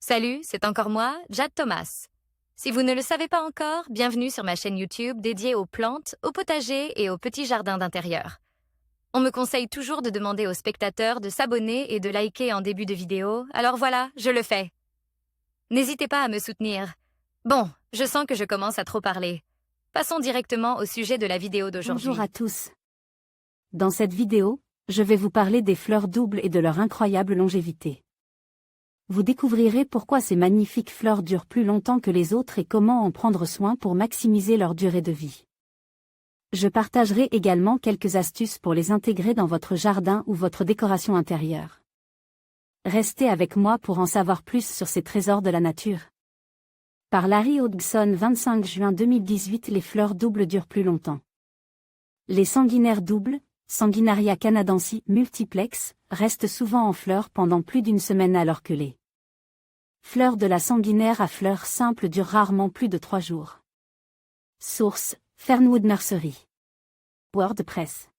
Salut, c'est encore moi, Jade Thomas. Si vous ne le savez pas encore, bienvenue sur ma chaîne YouTube dédiée aux plantes, aux potagers et aux petits jardins d'intérieur. On me conseille toujours de demander aux spectateurs de s'abonner et de liker en début de vidéo, alors voilà, je le fais. N'hésitez pas à me soutenir. Bon, je sens que je commence à trop parler. Passons directement au sujet de la vidéo d'aujourd'hui. Bonjour à tous. Dans cette vidéo, je vais vous parler des fleurs doubles et de leur incroyable longévité. Vous découvrirez pourquoi ces magnifiques fleurs durent plus longtemps que les autres et comment en prendre soin pour maximiser leur durée de vie. Je partagerai également quelques astuces pour les intégrer dans votre jardin ou votre décoration intérieure. Restez avec moi pour en savoir plus sur ces trésors de la nature. Par Larry Hodgson, 25 juin 2018. Les fleurs doubles durent plus longtemps. Les sanguinaires doubles, Sanguinaria canadensis multiplex, restent souvent en fleurs pendant plus d'une semaine alors que les fleurs de la sanguinaire à fleurs simples durent rarement plus de 3 jours. Source: Fernwood Nursery. WordPress.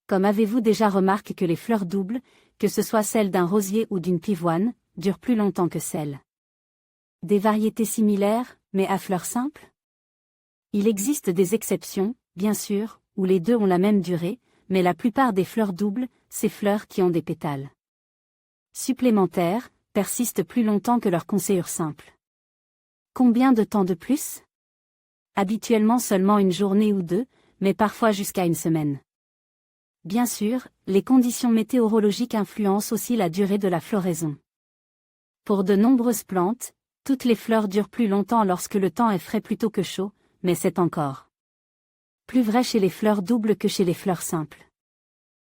Comme avez-vous déjà remarqué que les fleurs doubles, que ce soit celles d'un rosier ou d'une pivoine, durent plus longtemps que celles des variétés similaires, mais à fleurs simples? Il existe des exceptions, bien sûr, où les deux ont la même durée, mais la plupart des fleurs doubles, ces fleurs qui ont des pétales supplémentaires, persistent plus longtemps que leurs conçures simples. Combien de temps de plus? Habituellement seulement une journée ou deux, mais parfois jusqu'à une semaine. Bien sûr, les conditions météorologiques influencent aussi la durée de la floraison. Pour de nombreuses plantes, toutes les fleurs durent plus longtemps lorsque le temps est frais plutôt que chaud, mais c'est encore plus vrai chez les fleurs doubles que chez les fleurs simples.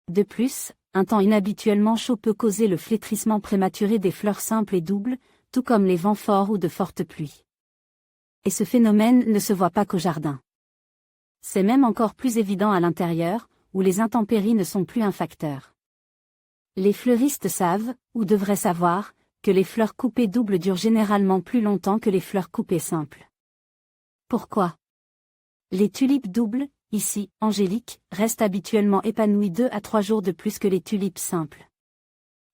De plus, un temps inhabituellement chaud peut causer le flétrissement prématuré des fleurs simples et doubles, tout comme les vents forts ou de fortes pluies. Et ce phénomène ne se voit pas qu'au jardin. C'est même encore plus évident à l'intérieur, où les intempéries ne sont plus un facteur. Les fleuristes savent, ou devraient savoir, que les fleurs coupées doubles durent généralement plus longtemps que les fleurs coupées simples. Pourquoi? Les tulipes doubles, ici, angéliques, restent habituellement épanouies 2 à 3 jours de plus que les tulipes simples.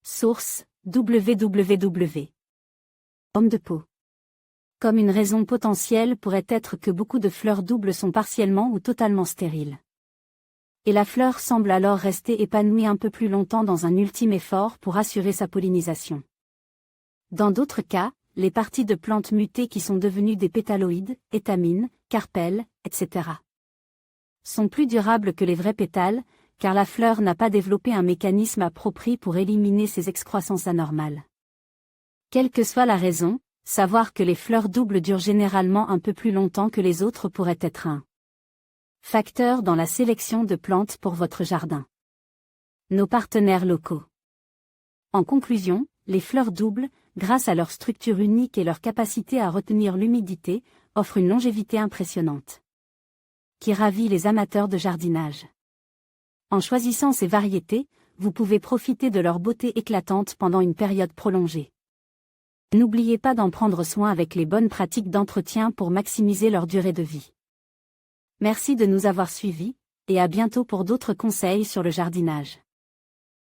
Source: www. Homme de peau. Comme une raison potentielle pourrait être que beaucoup de fleurs doubles sont partiellement ou totalement stériles. Et la fleur semble alors rester épanouie un peu plus longtemps dans un ultime effort pour assurer sa pollinisation. Dans d'autres cas, les parties de plantes mutées qui sont devenues des pétaloïdes, étamines, carpelles, etc. sont plus durables que les vrais pétales, car la fleur n'a pas développé un mécanisme approprié pour éliminer ces excroissances anormales. Quelle que soit la raison, savoir que les fleurs doubles durent généralement un peu plus longtemps que les autres pourrait être un facteur dans la sélection de plantes pour votre jardin. Nos partenaires locaux. En conclusion, les fleurs doubles, grâce à leur structure unique et leur capacité à retenir l'humidité, offrent une longévité impressionnante, qui ravit les amateurs de jardinage. En choisissant ces variétés, vous pouvez profiter de leur beauté éclatante pendant une période prolongée. N'oubliez pas d'en prendre soin avec les bonnes pratiques d'entretien pour maximiser leur durée de vie. Merci de nous avoir suivis, et à bientôt pour d'autres conseils sur le jardinage.